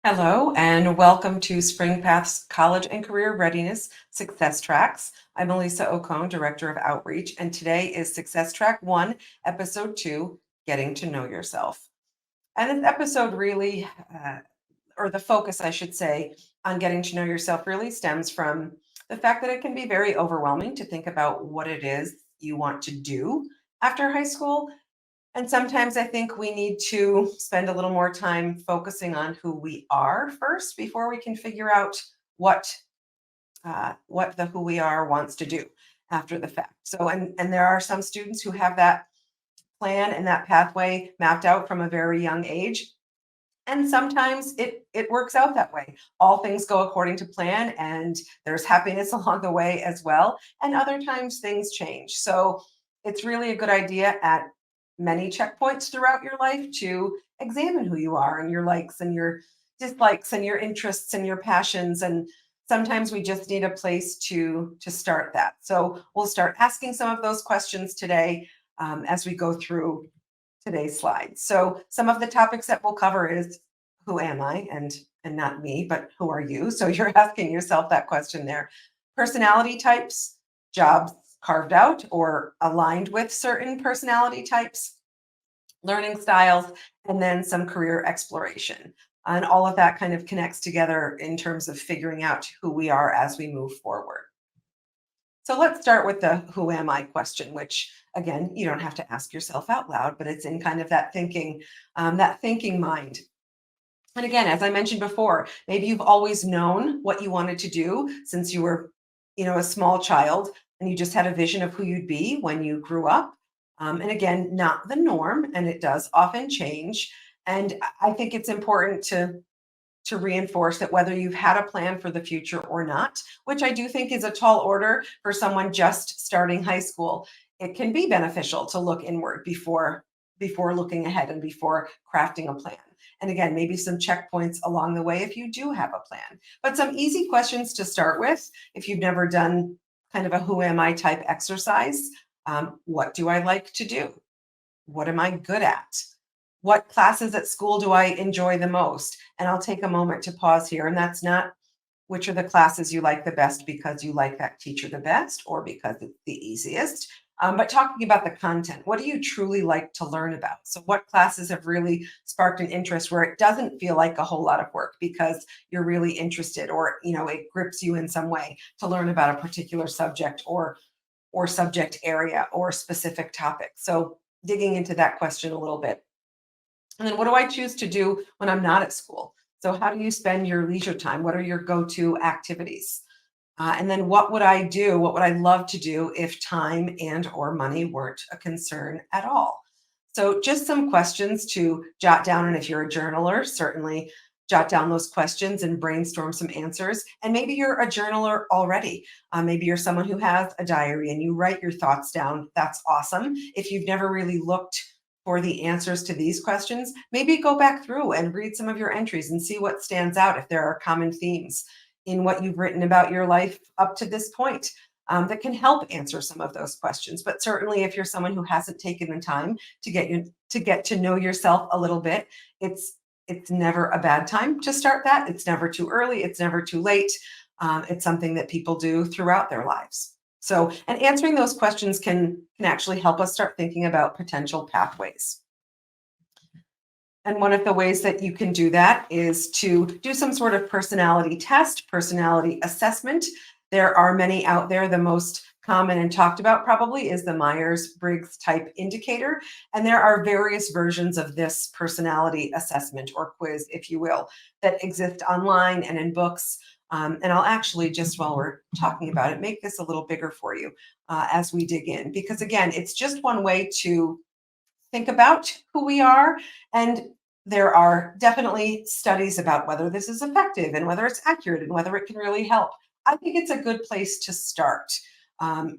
Hello, and welcome to Spring Path's College and Career Readiness Success Tracks. I'm Elisa Ocone, Director of Outreach, and today is Success Track 1, Episode 2, Getting to Know Yourself. And this episode really, or the focus, I should say, on getting to know yourself really stems from the fact that it can be very overwhelming to think about what it is you want to do after high school, and sometimes I think we need to spend a little more time focusing on who we are first before we can figure out what what the who we are wants to do after the fact. So, and there are some students who have that plan and that pathway mapped out from a very young age. And sometimes it works out that way. All things go according to plan, and there's happiness along the way as well. And other times things change. So it's really a good idea at many checkpoints throughout your life to examine who you are and your likes and your dislikes and your interests and your passions. And sometimes we just need a place to start that. So we'll start asking some of those questions today as we go through today's slides. So some of the topics that we'll cover is who am I, and not me, but who are you? So you're asking yourself that question there. Personality types, jobs carved out or aligned with certain personality types, learning styles, and then some career exploration. And all of that kind of connects together in terms of figuring out who we are as we move forward. So let's start with the who am I question, which again, you don't have to ask yourself out loud, but it's in kind of that thinking mind. And again, as I mentioned before, maybe you've always known what you wanted to do since you were, a small child, and you just had a vision of who you'd be when you grew up. And again, not the norm, and it does often change. And I think it's important to reinforce that whether you've had a plan for the future or not, which I do think is a tall order for someone just starting high school, it can be beneficial to look inward before looking ahead and before crafting a plan. And again, maybe some checkpoints along the way if you do have a plan. But some easy questions to start with if you've never done kind of a who am I type exercise. What do I like to do? What am I good at? What classes at school do I enjoy the most? And I'll take a moment to pause here. And that's not which are the classes you like the best because you like that teacher the best or because it's the easiest. But talking about the content, what do you truly like to learn about? So, what classes have really sparked an interest where it doesn't feel like a whole lot of work because you're really interested, or it grips you in some way to learn about a particular subject or subject area or specific topic. So, digging into that question a little bit. And then what do I choose to do when I'm not at school? So how do you spend your leisure time? What are your go-to activities? And then what would I do? What would I love to do if time and or money weren't a concern at all? So just some questions to jot down. And if you're a journaler, certainly jot down those questions and brainstorm some answers. And maybe you're a journaler already. Maybe you're someone who has a diary and you write your thoughts down. That's awesome. If you've never really looked for the answers to these questions, maybe go back through and read some of your entries and see what stands out if there are common themes in what you've written about your life up to this point. That can help answer some of those questions. But certainly, if you're someone who hasn't taken the time to get to know yourself a little bit, it's never a bad time to start that. It's never too early. It's never too late. It's something that people do throughout their lives. So, and answering those questions can actually help us start thinking about potential pathways. And one of the ways that you can do that is to do some sort of personality test, personality assessment. There are many out there. The most common and talked about probably is the Myers-Briggs type indicator. And there are various versions of this personality assessment or quiz, if you will, that exist online and in books. And I'll actually, just while we're talking about it, make this a little bigger for you as we dig in. Because again, it's just one way to think about who we are. And there are definitely studies about whether this is effective and whether it's accurate and whether it can really help. I think it's a good place to start.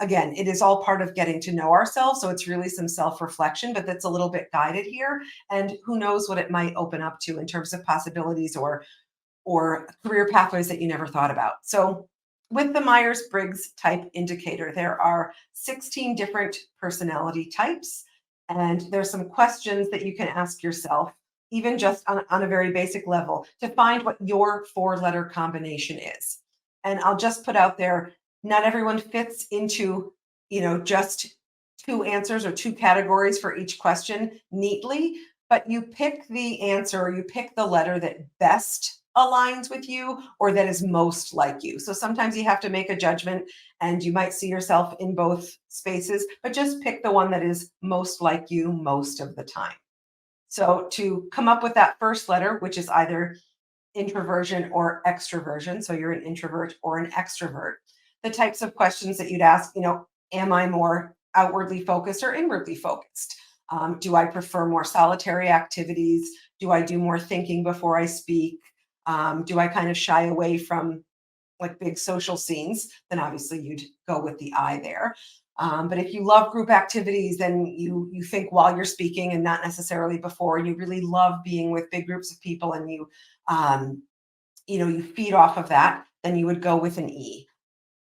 Again, it is all part of getting to know ourselves. So it's really some self reflection, but that's a little bit guided here. And who knows what it might open up to in terms of possibilities or career pathways that you never thought about. So with the Myers-Briggs type indicator, there are 16 different personality types. And there's some questions that you can ask yourself even just on a very basic level, to find what your 4-letter combination is. And I'll just put out there, not everyone fits into, just two answers or two categories for each question neatly, but you pick the answer or you pick the letter that best aligns with you or that is most like you. So sometimes you have to make a judgment and you might see yourself in both spaces, but just pick the one that is most like you most of the time. So to come up with that first letter, which is either introversion or extroversion, so you're an introvert or an extrovert, the types of questions that you'd ask, am I more outwardly focused or inwardly focused? Do I prefer more solitary activities? Do I do more thinking before I speak? Do I kind of shy away from like big social scenes? Then obviously you'd go with the I there. But if you love group activities, then you think while you're speaking and not necessarily before. You really love being with big groups of people, and um, you feed off of that. Then you would go with an E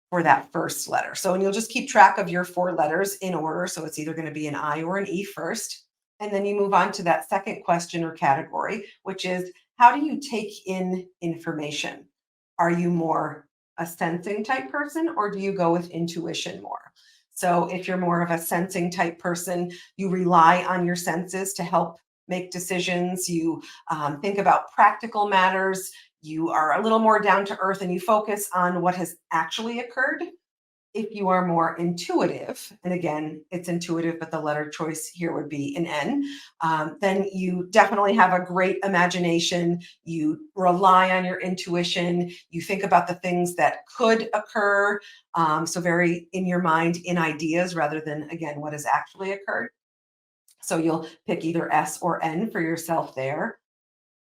for that first letter. So, and you'll just keep track of your 4 letters in order. So it's either going to be an I or an E first. And then you move on to that second question or category, which is, how do you take in information? Are you more a sensing type person, or do you go with intuition more? So if you're more of a sensing type person, you rely on your senses to help make decisions. You think about practical matters. You are a little more down to earth and you focus on what has actually occurred. If you are more intuitive, and again, it's intuitive, but the letter choice here would be an N, then you definitely have a great imagination. You rely on your intuition. You think about the things that could occur. So, very in your mind, in ideas rather than, again, what has actually occurred. So, you'll pick either S or N for yourself there.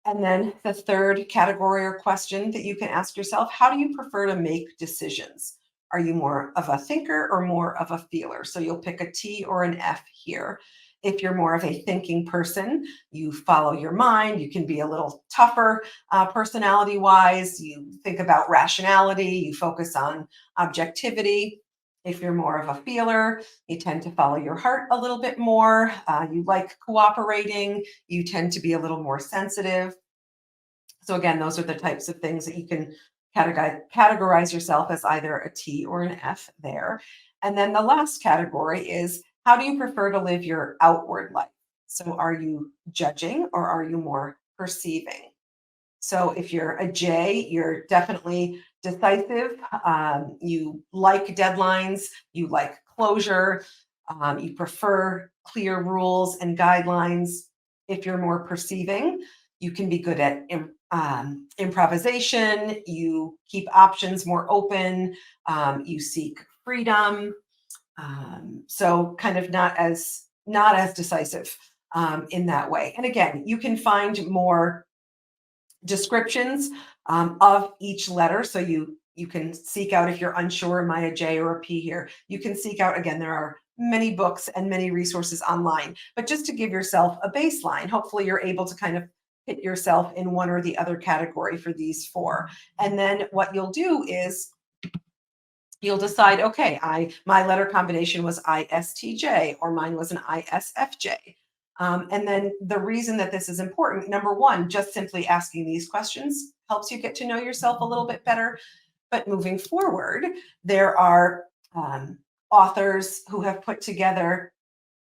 And then the third category or question that you can ask yourself, how do you prefer to make decisions? Are you more of a thinker or more of a feeler? So you'll pick a T or an F here. If you're more of a thinking person, you follow your mind. You can be a little tougher personality wise. You think about rationality. You focus on objectivity. If you're more of a feeler, you tend to follow your heart a little bit more. You like cooperating. You tend to be a little more sensitive. So again, those are the types of things that you can categorize yourself as either a T or an F there. And then the last category is, how do you prefer to live your outward life? So are you judging or are you more perceiving? So if you're a J, you're definitely decisive. You like deadlines, you like closure, you prefer clear rules and guidelines. If you're more perceiving, you can be good at improvisation. You keep options more open. You seek freedom. So kind of not as decisive in that way. And again, you can find more descriptions of each letter. So you can seek out, if you're unsure, am I a J or a P here? You can seek out, again, there are many books and many resources online, but just to give yourself a baseline, hopefully you're able to kind of hit yourself in one or the other category for these 4. And then what you'll do is you'll decide, okay, my letter combination was ISTJ or mine was an ISFJ. And then the reason that this is important, number one, just simply asking these questions helps you get to know yourself a little bit better. But moving forward, there are authors who have put together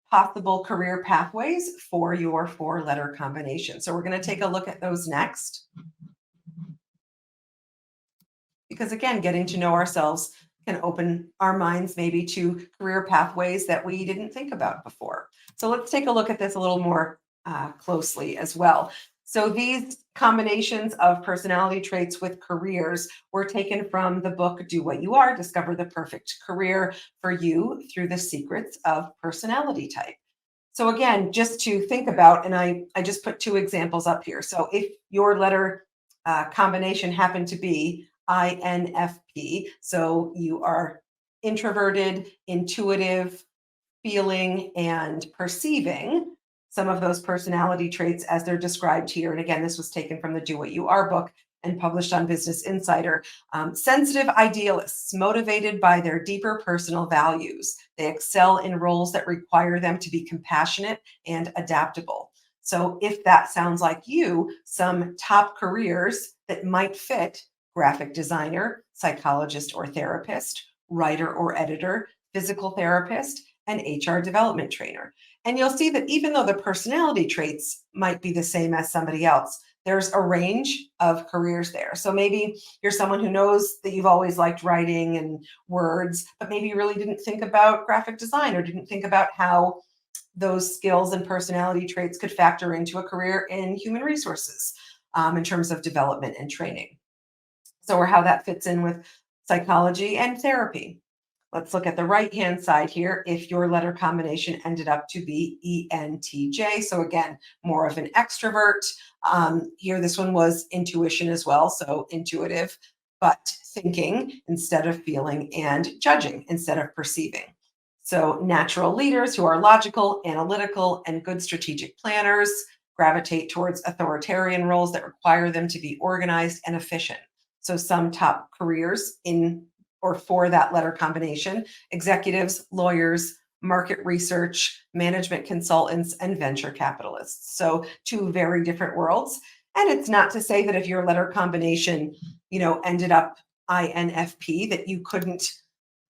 possible career pathways for your 4-letter combination. So we're going to take a look at those next. Because again, getting to know ourselves can open our minds maybe to career pathways that we didn't think about before. So let's take a look at this a little more closely as well. So these combinations of personality traits with careers were taken from the book Do What You Are, Discover the Perfect Career for You Through the Secrets of Personality Type. So again, just to think about, and I just put 2 examples up here. So if your letter combination happened to be INFP, so you are introverted, intuitive, feeling, and perceiving, some of those personality traits as they're described here. And again, this was taken from the Do What You Are book and published on Business Insider. Sensitive idealists, motivated by their deeper personal values. They excel in roles that require them to be compassionate and adaptable. So if that sounds like you, some top careers that might fit: graphic designer, psychologist or therapist, writer or editor, physical therapist, and HR development trainer. And you'll see that even though the personality traits might be the same as somebody else, there's a range of careers there. So maybe you're someone who knows that you've always liked writing and words, but maybe you really didn't think about graphic design or didn't think about how those skills and personality traits could factor into a career in human resources, in terms of development and training. So, or how that fits in with psychology and therapy. Let's look at the right hand side here. If your letter combination ended up to be ENTJ, so again, more of an extrovert. Here, this one was intuition as well, so intuitive, but thinking instead of feeling, and judging instead of perceiving. So, natural leaders who are logical, analytical, and good strategic planners gravitate towards authoritarian roles that require them to be organized and efficient. So, some top careers in or for that letter combination: executives, lawyers, market research, management consultants, and venture capitalists. So, two very different worlds. And it's not to say that if your letter combination, ended up INFP, that you couldn't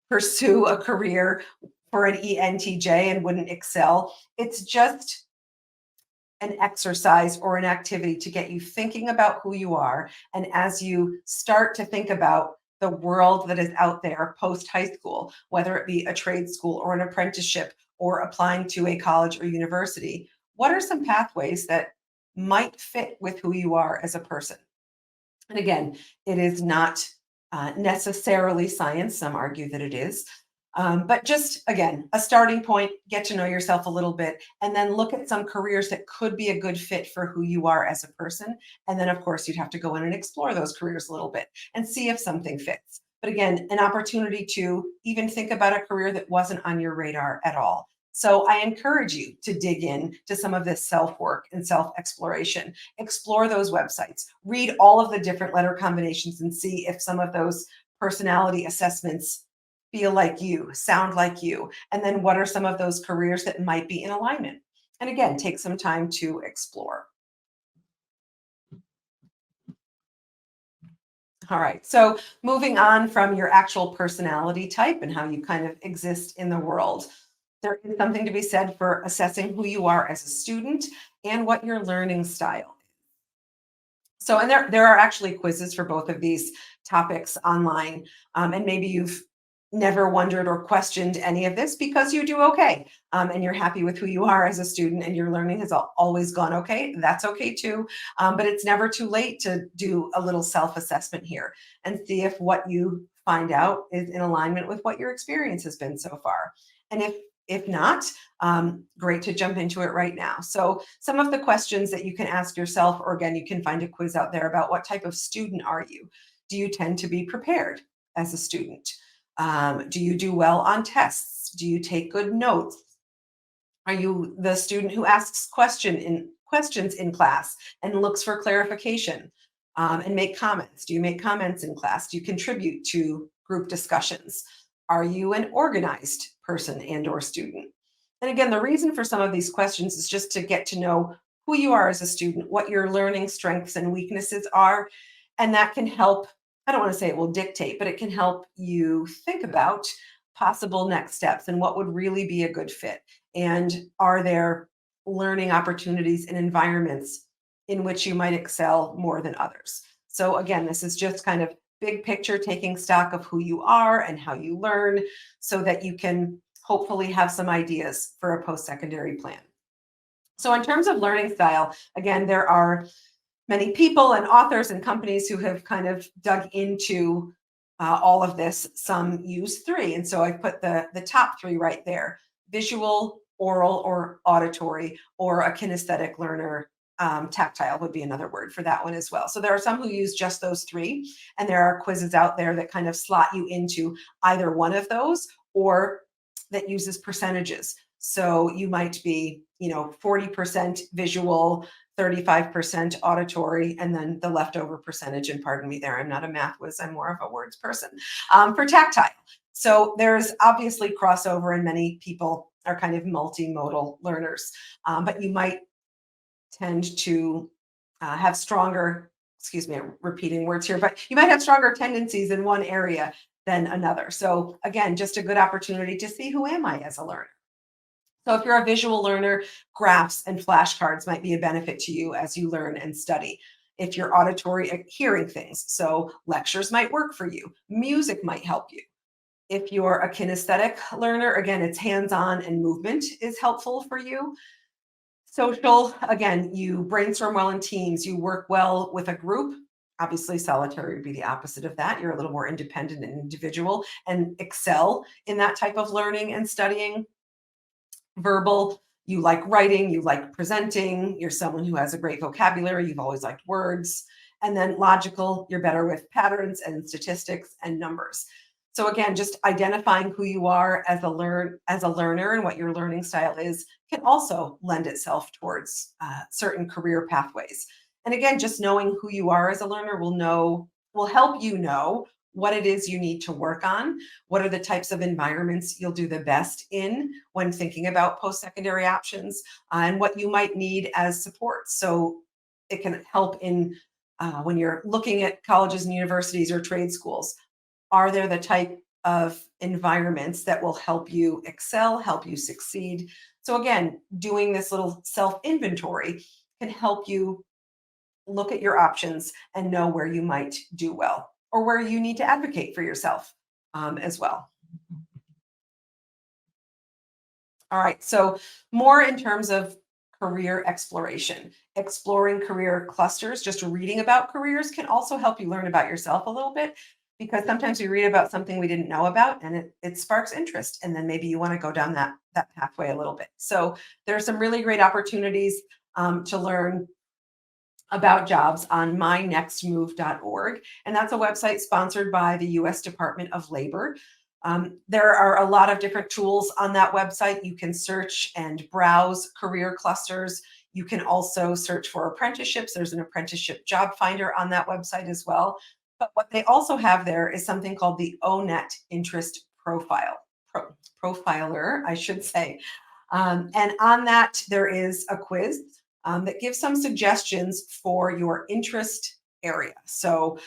pursue a career for an ENTJ and wouldn't excel. It's just an exercise or an activity to get you thinking about who you are. And as you start to think about the world that is out there post high school, whether it be a trade school or an apprenticeship or applying to a college or university, what are some pathways that might fit with who you are as a person? And again, it is not necessarily science. Some argue that it is. But just again, a starting point, get to know yourself a little bit, and then look at some careers that could be a good fit for who you are as a person. And then, of course, you'd have to go in and explore those careers a little bit and see if something fits. But again, an opportunity to even think about a career that wasn't on your radar at all. So I encourage you to dig in to some of this self work and self exploration. Explore those websites, read all of the different letter combinations, and see if some of those personality assessments feel like you, sound like you, and then what are some of those careers that might be in alignment. And again, take some time to explore. All right. So moving on from your actual personality type and how you kind of exist in the world, there is something to be said for assessing who you are as a student and what your learning style. So, and there are actually quizzes for both of these topics online. And maybe you've never wondered or questioned any of this because you do okay, and you're happy with who you are as a student, and your learning has always gone okay. That's okay too. But it's never too late to do a little self assessment here and see if what you find out is in alignment with what your experience has been so far. And if not, great to jump into it right now. So, some of the questions that you can ask yourself, or again, you can find a quiz out there about: what type of student are you? Do you tend to be prepared as a student? Do you do well on tests? Do you take good notes? Are you the student who asks questions in class and looks for clarification, and make comments? Do you make comments in class? Do you contribute to group discussions? Are you an organized person and or student? And again, the reason for some of these questions is just to get to know who you are as a student, what your learning strengths and weaknesses are, and that can help. I don't want to say it will dictate, but it can help you think about possible next steps and what would really be a good fit. And are there learning opportunities and environments in which you might excel more than others? So, again, this is just kind of big picture, taking stock of who you are and how you learn so that you can hopefully have some ideas for a post secondary plan. So, in terms of learning style, again, there are many people and authors and companies who have kind of dug into all of this. Some use three. And so I put the top three right there: visual, oral, or auditory, or a kinesthetic learner. Tactile would be another word for that one as well. So there are some who use just those three, and there are quizzes out there that kind of slot you into either one of those, or that uses percentages. So you might be, 40% visual, 35% auditory, and then the leftover percentage, and pardon me there, I'm not a math whiz, I'm more of a words person, for tactile. So there's obviously crossover, and many people are kind of multimodal learners, but you might tend to have stronger, excuse me, I'm repeating words here, but you might have stronger tendencies in one area than another. So again, just a good opportunity to see, who am I as a learner? So if you're a visual learner, graphs and flashcards might be a benefit to you as you learn and study. If you're auditory, hearing things, so lectures might work for you. Music might help you. If you're a kinesthetic learner, again, it's hands-on and movement is helpful for you. Social, again, you brainstorm well in teams, you work well with a group. Obviously, solitary would be the opposite of that. You're a little more independent and individual and excel in that type of learning and studying. Verbal, you like writing, you like presenting, you're someone who has a great vocabulary, you've always liked words. And then logical, you're better with patterns and statistics and numbers. So again, just identifying who you are as a learner and what your learning style is can also lend itself towards certain career pathways. And again, just knowing who you are as a learner will help you know what it is you need to work on, what are the types of environments you'll do the best in when thinking about post-secondary options, and what you might need as support. So it can help in when you're looking at colleges and universities or trade schools. Are there the type of environments that will help you excel, help you succeed? So again, doing this little self inventory can help you look at your options and know where you might do well or where you need to advocate for yourself as well. All right, so more in terms of career exploration. Exploring career clusters, just reading about careers can also help you learn about yourself a little bit, because sometimes we read about something we didn't know about and it sparks interest, and then maybe you want to go down that pathway a little bit. So there are some really great opportunities to learn about jobs on mynextmove.org. And that's a website sponsored by the US Department of Labor. There are a lot of different tools on that website. You can search and browse career clusters. You can also search for apprenticeships. There's an apprenticeship job finder on that website as well. But what they also have there is something called the ONET Interest Profiler, I should say. And on that, there is a quiz that gives some suggestions for your interest area. So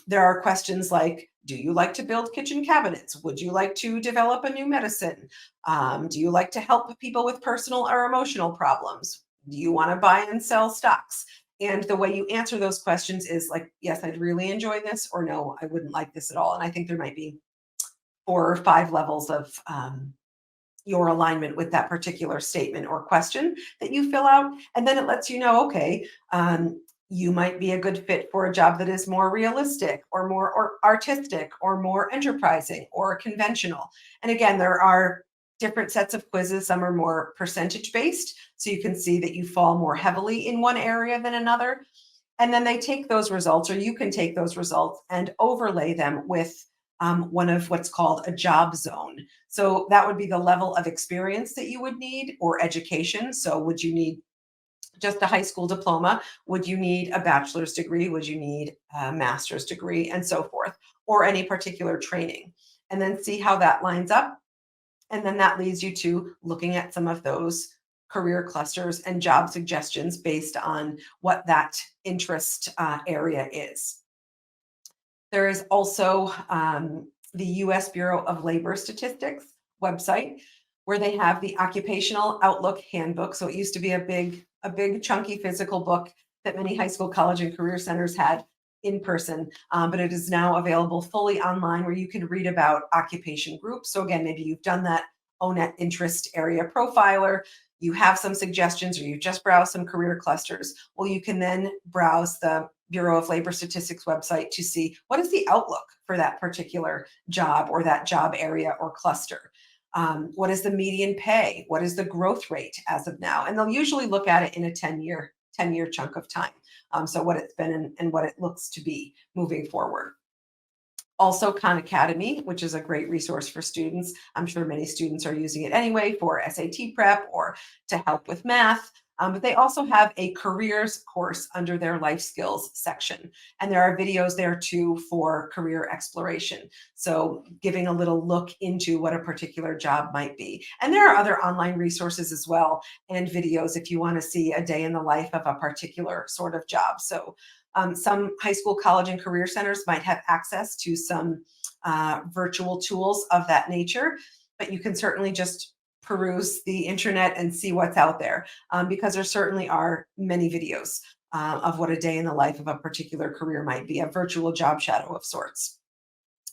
there are questions like, do you like to build kitchen cabinets? Would you like to develop a new medicine? Do you like to help people with personal or emotional problems? Do you want to buy and sell stocks? And the way you answer those questions is like, yes, I'd really enjoy this, or no, I wouldn't like this at all. And I think there might be 4 or 5 levels of your alignment with that particular statement or question that you fill out. And then it lets you know, okay, you might be a good fit for a job that is more realistic or more or artistic or more enterprising or conventional. And again, there are different sets of quizzes. Some are more percentage based, so you can see that you fall more heavily in one area than another. And then they take those results, or you can take those results and overlay them with one of what's called a job zone. So that would be the level of experience that you would need, or education. So would you need just a high school diploma? Would you need a bachelor's degree? Would you need a master's degree, and so forth, or any particular training? And then see how that lines up. And then that leads you to looking at some of those career clusters and job suggestions based on what that interest area is. There is also the US Bureau of Labor Statistics website, where they have the Occupational Outlook Handbook. So it used to be a big chunky physical book that many high school, college, and career centers had in person, but it is now available fully online, where you can read about occupation groups. So again, maybe you've done that ONET interest area profiler, you have some suggestions, or you just browse some career clusters. Well, you can then browse the Bureau of Labor Statistics website to see what is the outlook for that particular job or that job area or cluster. What is the median pay? What is the growth rate as of now? And they'll usually look at it in a 10-year chunk of time. So what it's been and what it looks to be moving forward. Also, Khan Academy, which is a great resource for students. I'm sure many students are using it anyway for SAT prep or to help with math. But they also have a careers course under their life skills section. And there are videos there too for career exploration. So giving a little look into what a particular job might be. And there are other online resources as well and videos if you want to see a day in the life of a particular sort of job. So some high school, college, and career centers might have access to some virtual tools of that nature, but you can certainly just peruse the internet and see what's out there because there certainly are many videos of what a day in the life of a particular career might be, a virtual job shadow of sorts.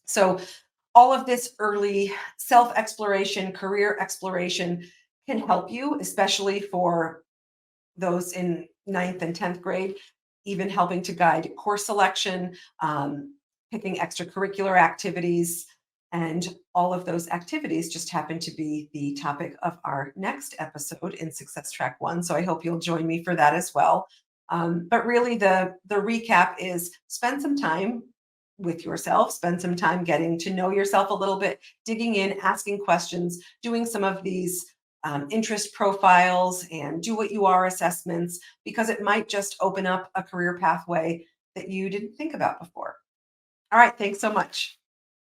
So, all of this early self exploration, career exploration can help you, especially for those in ninth and 10th grade, even helping to guide course selection, picking extracurricular activities, and all of those activities just happen to be the topic of our next episode in Success Track One. So I hope you'll join me for that as well. But really, the recap is spend some time with yourself, spend some time getting to know yourself a little bit, digging in, asking questions, doing some of these interest profiles and do what you are assessments because it might just open up a career pathway that you didn't think about before. All right, thanks so much.